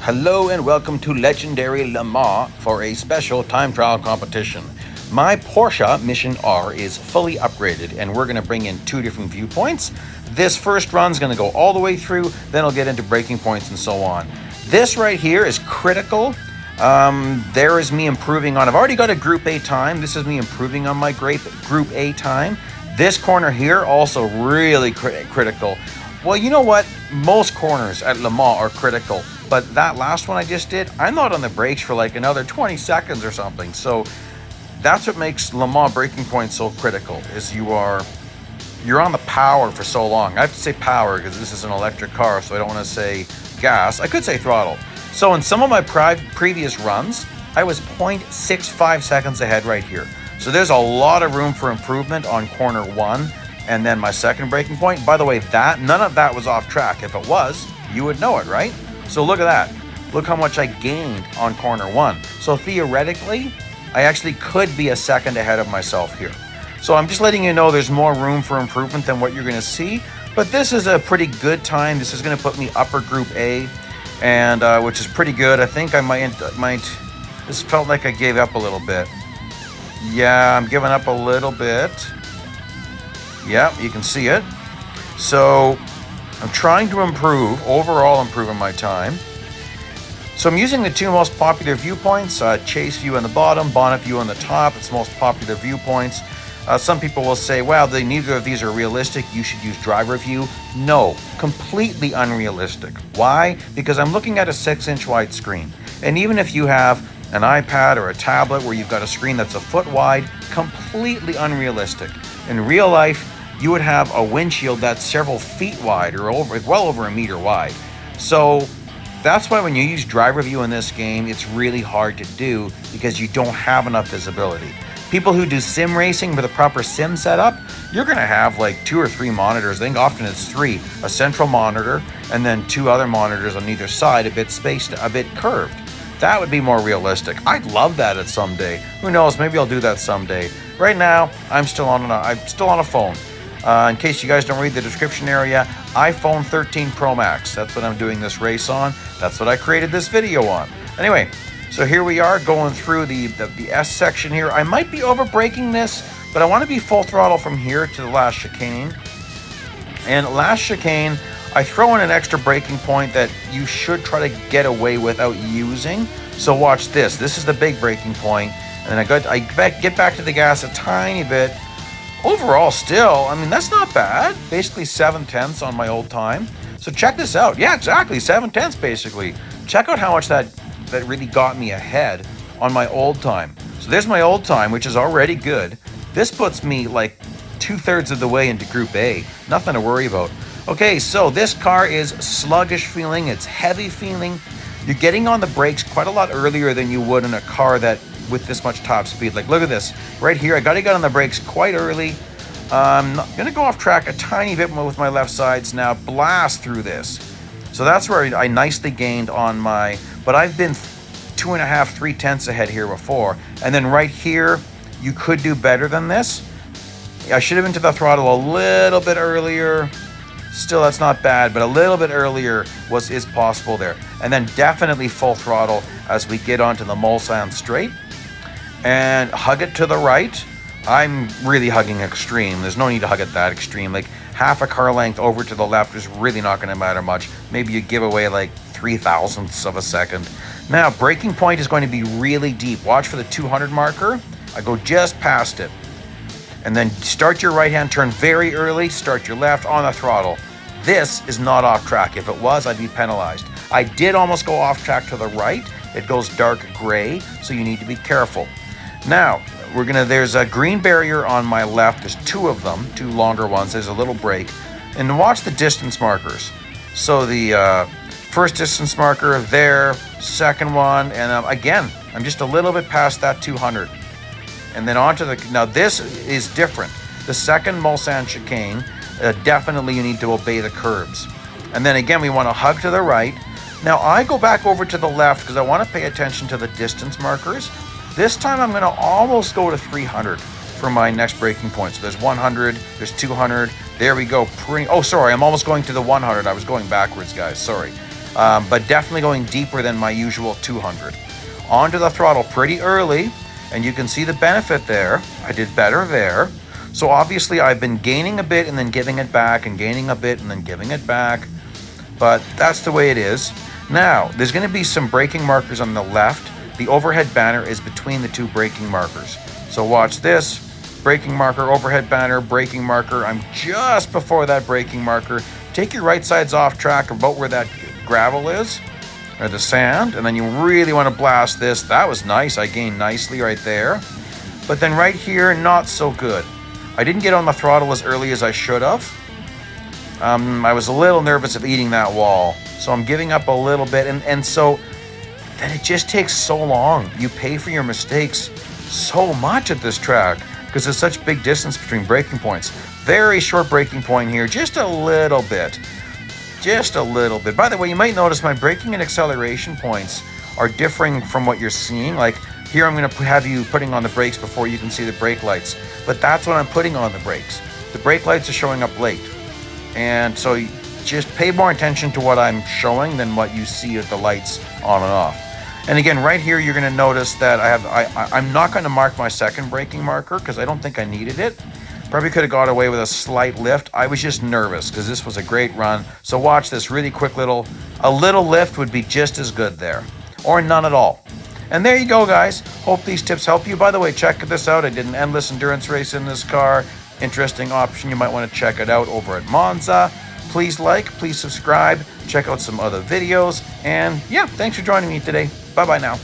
Hello and welcome to Legendary Le Mans for a special time trial competition. My Porsche Mission R is fully upgraded and we're going to bring in two different viewpoints. This first run's going to go all the way through, then I'll get into breaking points and so on. This right here is critical. There is me improving on, I've already got a Group A time. This is me improving on my Group A time. This corner here also really critical. Well, you know what? Most corners at Le Mans are critical, but that last one I just did, I'm not on the brakes for like another 20 seconds or something. So that's what makes Le Mans braking points so critical, is you're on the power for so long. I have to say power because this is an electric car, so I don't want to say gas. I could say throttle. So in some of my previous runs, I was 0.65 seconds ahead right here. So there's a lot of room for improvement on corner one. And then my second braking point, by the way, none of that was off track. If it was, you would know it, right? So look at that. Look how much I gained on corner one. So theoretically, I actually could be a second ahead of myself here. So I'm just letting you know there's more room for improvement than what you're gonna see, but this is a pretty good time. This is gonna put me upper Group A, and which is pretty good. I think I might, this felt like I gave up a little bit. Yeah, I'm giving up a little bit. Yeah, you can see it. So I'm trying to overall improve on my time. So I'm using the two most popular viewpoints, chase view on the bottom, bonnet view on the top. It's most popular viewpoints. Some people will say, well, neither of these are realistic. You should use driver view. No, completely unrealistic. Why? Because I'm looking at a 6-inch wide screen. And even if you have an iPad or a tablet where you've got a screen that's a foot wide, completely unrealistic. In real life, you would have a windshield that's several feet wide or well over a meter wide. So that's why when you use driver view in this game, it's really hard to do because you don't have enough visibility. People who do sim racing with a proper sim setup, you're gonna have like 2 or 3 monitors. I think often it's 3, a central monitor and then 2 other monitors on either side, a bit spaced, a bit curved. That would be more realistic. I'd love that at some day. Who knows, maybe I'll do that someday. Right now, I'm still on a phone. In case you guys don't read the description area, iPhone 13 Pro Max. That's what I'm doing this race on. That's what I created this video on. Anyway, so here we are going through the S section here. I might be over braking this, but I want to be full throttle from here to the last chicane. And last chicane, I throw in an extra braking point that you should try to get away without using. So watch this. This is the big braking point. And then I get back to the gas a tiny bit. Overall, still, I mean, that's not bad. Basically 7/10 on my old time. So check this out. Yeah, exactly, 7/10 basically. Check out how much that really got me ahead on my old time. So there's my old time, which is already good. This puts me like 2/3 of the way into Group A. Nothing to worry about. Okay, so this car is sluggish feeling. It's heavy feeling. You're getting on the brakes quite a lot earlier than you would in a car that with this much top speed. Like, look at this right here. I gotta get on the brakes quite early. I'm gonna go off track a tiny bit with my left sides now, blast through this. So that's where I nicely gained on but I've been 2.5, 3/10 ahead here before. And then right here, you could do better than this. I should have been to the throttle a little bit earlier. Still, that's not bad, but a little bit earlier is possible there. And then definitely full throttle as we get onto the Mulsanne straight. And hug it to the right. I'm really hugging extreme. There's no need to hug it that extreme. Like half a car length over to the left is really not going to matter much. Maybe you give away like 0.03 of a second. Now, braking point is going to be really deep. Watch for the 200 marker. I go just past it. And then start your right hand turn very early. Start your left on the throttle. This is not off track. If it was, I'd be penalized. I did almost go off track to the right. It goes dark gray, so you need to be careful. Now, there's a green barrier on my left. There's 2 of them, 2 longer ones. There's a little break. And watch the distance markers. So the first distance marker there, second one, and again, I'm just a little bit past that 200. And then now this is different. The second Mulsanne chicane, definitely you need to obey the curbs. And then again, we want to hug to the right. Now I go back over to the left because I want to pay attention to the distance markers. This time I'm going to almost go to 300 for my next braking point. So there's 100, there's 200. There we go. Oh, sorry, I'm almost going to the 100. I was going backwards, guys. Sorry. but definitely going deeper than my usual 200. Onto the throttle pretty early, and you can see the benefit there. I did better there. So obviously I've been gaining a bit and then giving it back and gaining a bit and then giving it back, but that's the way it is. Now, there's going to be some braking markers on the left. The overhead banner is between the two braking markers. So watch this. Braking marker, overhead banner, braking marker. I'm just before that braking marker. Take your right sides off track about where that gravel is, or the sand, and then you really want to blast this. That was nice. I gained nicely right there. But then right here, not so good. I didn't get on the throttle as early as I should have. I was a little nervous of eating that wall. So I'm giving up a little bit. And so then it just takes so long. You pay for your mistakes so much at this track because there's such big distance between braking points. Very short braking point here, just a little bit. Just a little bit. By the way, you might notice my braking and acceleration points are differing from what you're seeing. Like here, I'm going to have you putting on the brakes before you can see the brake lights. But that's when I'm putting on the brakes. The brake lights are showing up late. And so just pay more attention to what I'm showing than what you see at the lights on and off. And again, right here, you're going to notice that I'm not going to mark my second braking marker because I don't think I needed it. Probably could have got away with a slight lift. I was just nervous because this was a great run. So watch this really quick a little lift would be just as good there, or none at all. And there you go, guys. Hope these tips help you. By the way, check this out. I did an endless endurance race in this car. Interesting option. You might want to check it out over at Monza. Please like, please subscribe, check out some other videos. And yeah, thanks for joining me today. Bye-bye now.